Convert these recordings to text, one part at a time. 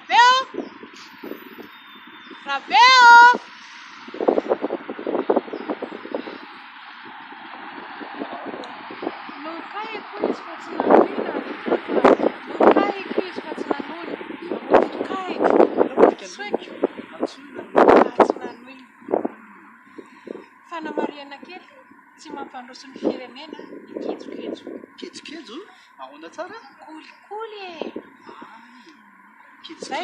Rabeo! Rabeo! No kai quiz what's nanina. No kai quiz what's nanun. No kai. Switch. What's nanun. Fana Mariana kely. Tsy mampandroso ny firenena. Kitso. Kitso. Ahoana tsara? Koly e. Kitso.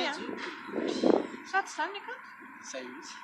Saty zany ka? Zay mihitsy.